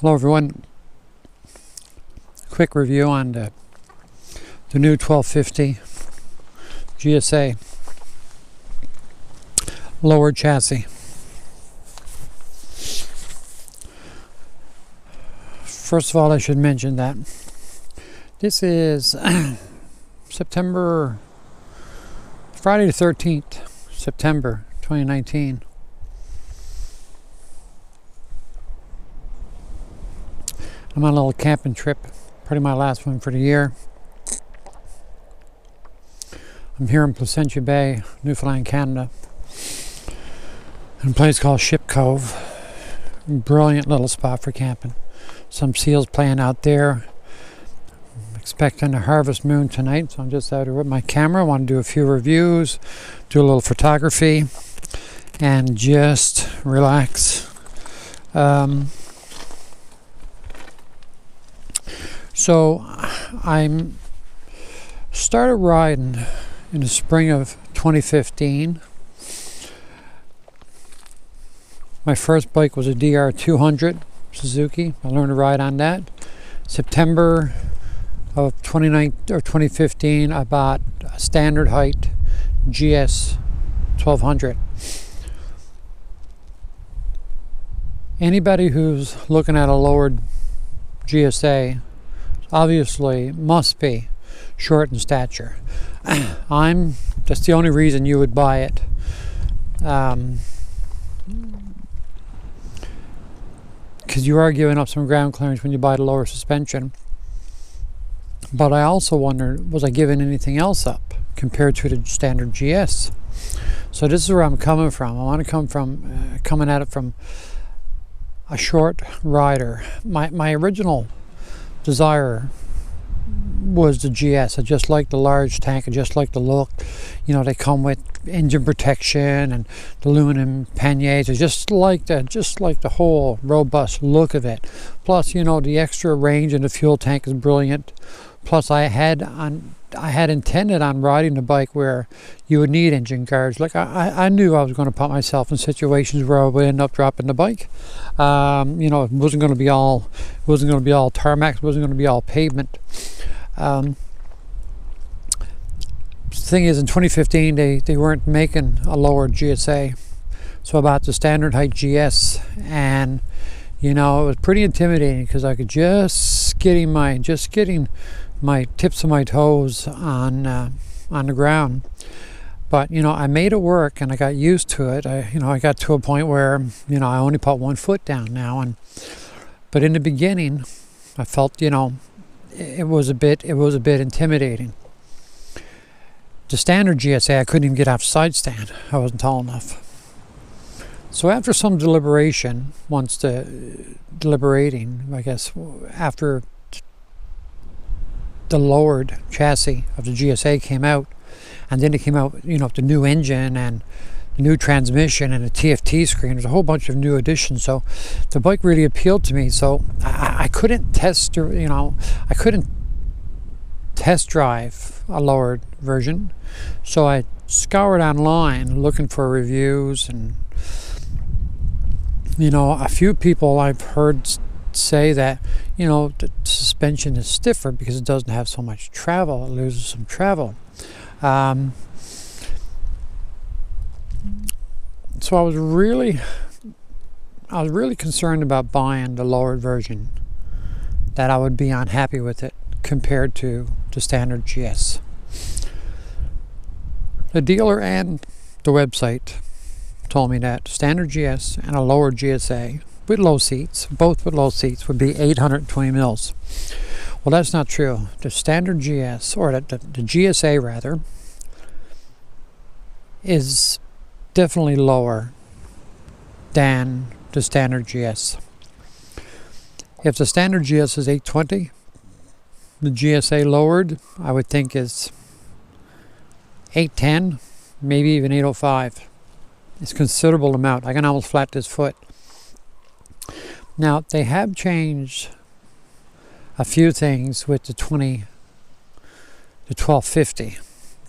Hello everyone. Quick review on the new 1250 GSA lowered chassis. First of all, I should mention that this is Friday the 13th, September 2019. I'm on a little camping trip, probably my last one for the year. I'm here in Placentia Bay, Newfoundland, Canada, in a place called Ship Cove. Brilliant little spot for camping. Some seals playing out there. I'm expecting a harvest moon tonight, so I'm just out here with my camera. I want to do a few reviews, do a little photography, and just relax. So I started riding in the spring of 2015. My first bike was a DR200 Suzuki. I learned to ride on that. September of 2015, I bought a standard height GS 1200. Anybody who's looking at a lowered GSA obviously must be short in stature. That's the only reason you would buy it. Because you are giving up some ground clearance when you buy the lower suspension. But I also wondered, was I giving anything else up compared to the standard GS? So this is where I'm coming from. I want to coming at it from a short rider. My original desire was the GS. I just like the large tank. I just like the look. You know, they come with engine protection and the aluminum panniers. I just like the whole robust look of it. Plus, you know, the extra range in the fuel tank is brilliant. Plus, I had intended on riding the bike where you would need engine guards. Like I knew I was going to put myself in situations where I would end up dropping the bike. You know, it wasn't going to be all tarmac. It wasn't going to be all pavement. The thing is, in 2015, they weren't making a lower GSA, so I bought the standard height GS, and you know, it was pretty intimidating because I could just getting my tips of my toes on the ground. But you know, I made it work and I got used to it. I got to a point where, you know, I only put one foot down now. But in the beginning, I felt, you know, it was a bit intimidating. The standard GSA, I couldn't even get off side stand. I wasn't tall enough. So after some deliberation, I guess, after the lowered chassis of the GSA came out, and then it came out, you know, the new engine and the new transmission and the TFT screen. There's a whole bunch of new additions. So the bike really appealed to me. So I couldn't test drive a lowered version. So I scoured online looking for reviews, and you know, a few people I've heard say that, you know, the suspension is stiffer because it doesn't have so much travel. It loses some travel. So I was really concerned about buying the lowered version, that I would be unhappy with it compared to the standard GS. The dealer and the website told me that standard GS and a lower GSA with low seats, both with low seats, would be 820 mils. Well, that's not true. The standard GS, or the GSA rather, is definitely lower than the standard GS. If the standard GS is 820, the GSA lowered, I would think, is 810, maybe even 805. It's a considerable amount. I can almost flat this foot. Now, they have changed a few things with the 1250,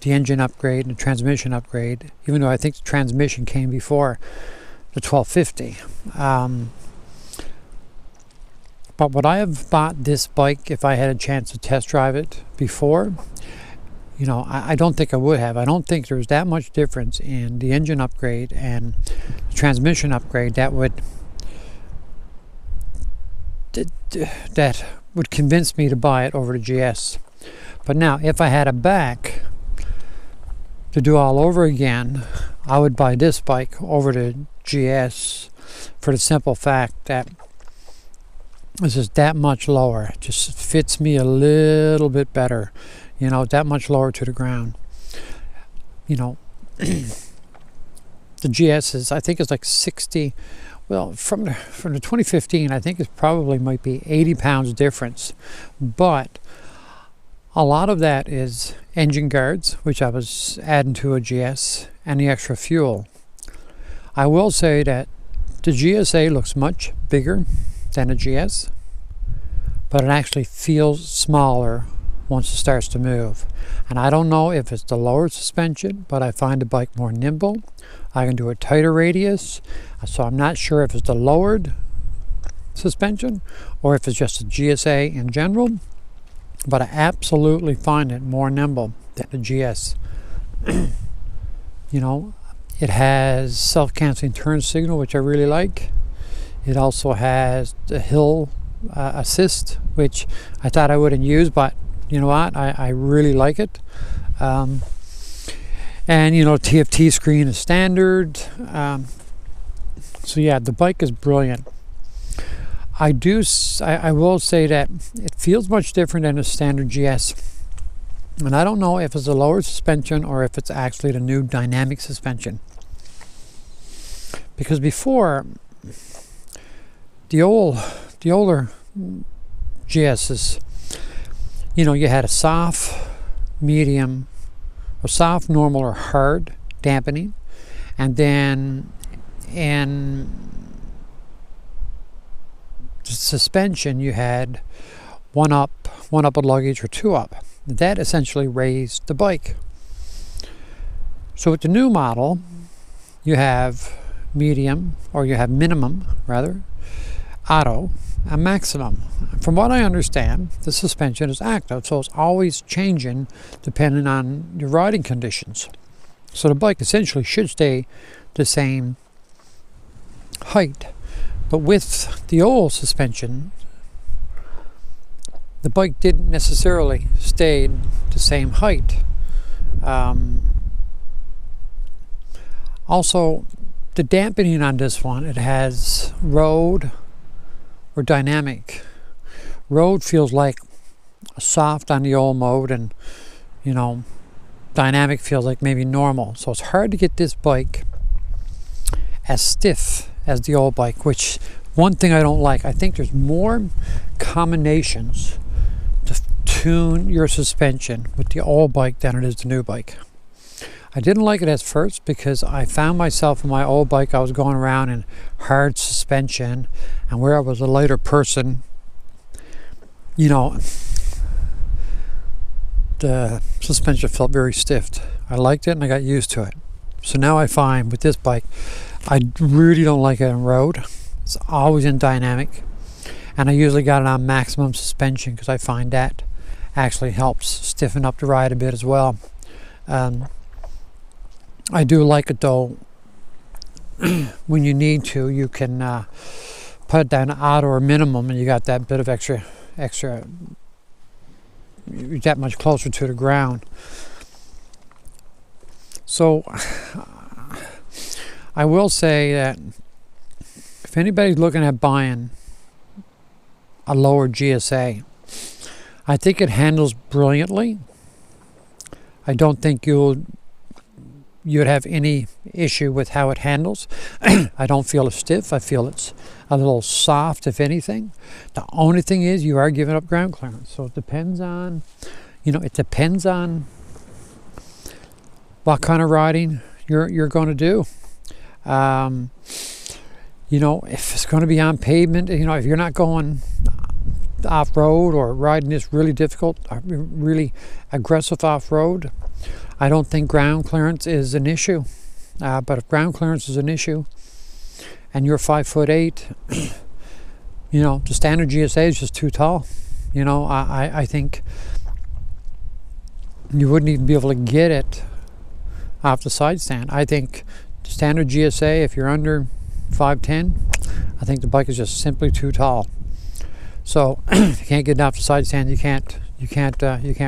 the engine upgrade and the transmission upgrade, even though I think the transmission came before the 1250. But would I have bought this bike if I had a chance to test drive it before? You know, I don't think I would have. I don't think there's that much difference in the engine upgrade and the transmission upgrade that would convince me to buy it over the GS. But now, if I had a back to do all over again, I would buy this bike over the GS for the simple fact that this is that much lower. It just fits me a little bit better. You know, that much lower to the ground. You know, the GS is, I think it's like 60, well, from the 2015, I think it probably might be 80 pounds difference. But a lot of that is engine guards, which I was adding to a GS, and the extra fuel. I will say that the GSA looks much bigger than a GS, but it actually feels smaller once it starts to move. And I don't know if it's the lower suspension, but I find the bike more nimble. I can do a tighter radius, so I'm not sure if it's the lowered suspension or if it's just a GSA in general, but I absolutely find it more nimble than the GS. You know, it has self-canceling turn signal, which I really like. It also has the hill assist, which I thought I wouldn't use, but you know what, I really like it. And you know, TFT screen is standard. So yeah, the bike is brilliant. I will say that it feels much different than a standard GS, and I don't know if it's a lower suspension or if it's actually the new dynamic suspension, because before the older GS's, you know, you had a soft, medium, or soft, normal, or hard dampening, and then in the suspension you had one up with luggage, or two up. That essentially raised the bike. So with the new model, you have medium, or you have minimum rather, auto, and maximum. From what I understand, the suspension is active, so it's always changing depending on your riding conditions. So the bike essentially should stay the same height. But with the old suspension, the bike didn't necessarily stay the same height. Also, the dampening on this one, it has road or dynamic. Road feels like soft on the old mode, and you know, dynamic feels like maybe normal. So it's hard to get this bike as stiff as the old bike, which one thing I don't like. I think there's more combinations to tune your suspension with the old bike than it is the new bike. I didn't like it at first because I found myself in my old bike, I was going around in hard suspension, and where I was a lighter person, you know, the suspension felt very stiff. I liked it and I got used to it. So now I find with this bike, I really don't like it on road. It's always in dynamic, and I usually got it on maximum suspension because I find that actually helps stiffen up the ride a bit as well. I do like it though. When you need to, you can put it down to auto or minimum, and you got that bit of extra, you're that much closer to the ground. So I will say that if anybody's looking at buying a lower GSA, I think it handles brilliantly. I don't think you'd have any issue with how it handles. I don't feel it's stiff. I feel it's a little soft, if anything. The only thing is you are giving up ground clearance. So it depends on, it depends on what kind of riding you're going to do. If it's going to be on pavement, if you're not going off-road or riding this really difficult, really aggressive off-road, I don't think ground clearance is an issue. But if ground clearance is an issue and you're 5'8", You know, the standard GSA is just too tall. You know, I think you wouldn't even be able to get it off the side stand. I think the standard GSA, if you're under 5'10", I think the bike is just simply too tall. So if you can't get it off the side stand, you can't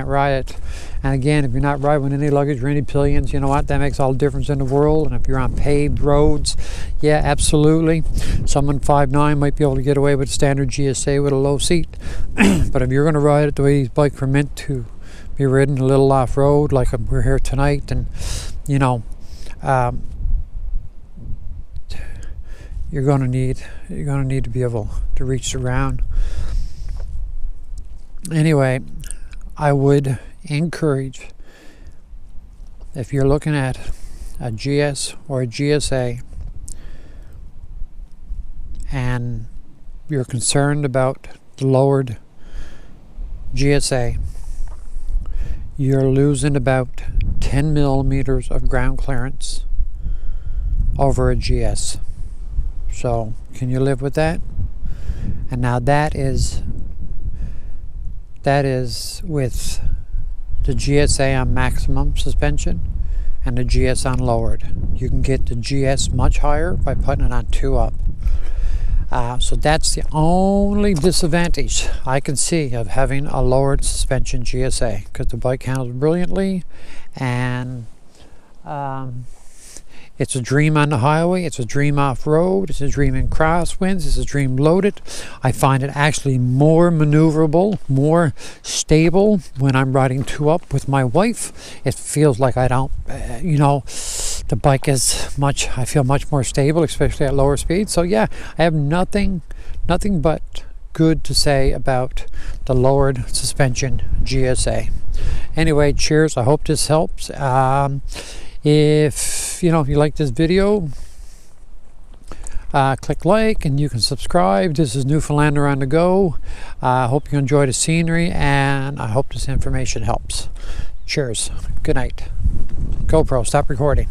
ride it. And again, if you're not riding with any luggage or any pillions, you know what, that makes all the difference in the world. And if you're on paved roads, yeah, absolutely, someone 5'9" might be able to get away with standard GSA with a low seat. But if you're going to ride it the way these bikes are meant to be ridden, a little off road like we're here tonight, and you know, you're going to need to be able to reach the ground. Anyway, I would encourage, if you're looking at a GS or a GSA and you're concerned about the lowered GSA, you're losing about 10 millimeters of ground clearance over a GS. So can you live with that? And now that is with the GSA on maximum suspension and the GS on lowered. You can get the GS much higher by putting it on 2-up. So that's the only disadvantage I can see of having a lowered suspension GSA, because the bike handles brilliantly, and it's a dream on the highway, it's a dream off-road, it's a dream in crosswinds, it's a dream loaded. I find it actually more maneuverable, more stable when I'm riding 2-up with my wife. It feels like I don't, the bike is I feel much more stable, especially at lower speeds. So yeah, I have nothing but good to say about the lowered suspension GSA. Anyway, cheers. I hope this helps. If you like this video, click like, and you can subscribe. This is Newfoundlander on the go. I hope you enjoy the scenery, and I hope this information helps. Cheers. Good night. GoPro, stop recording.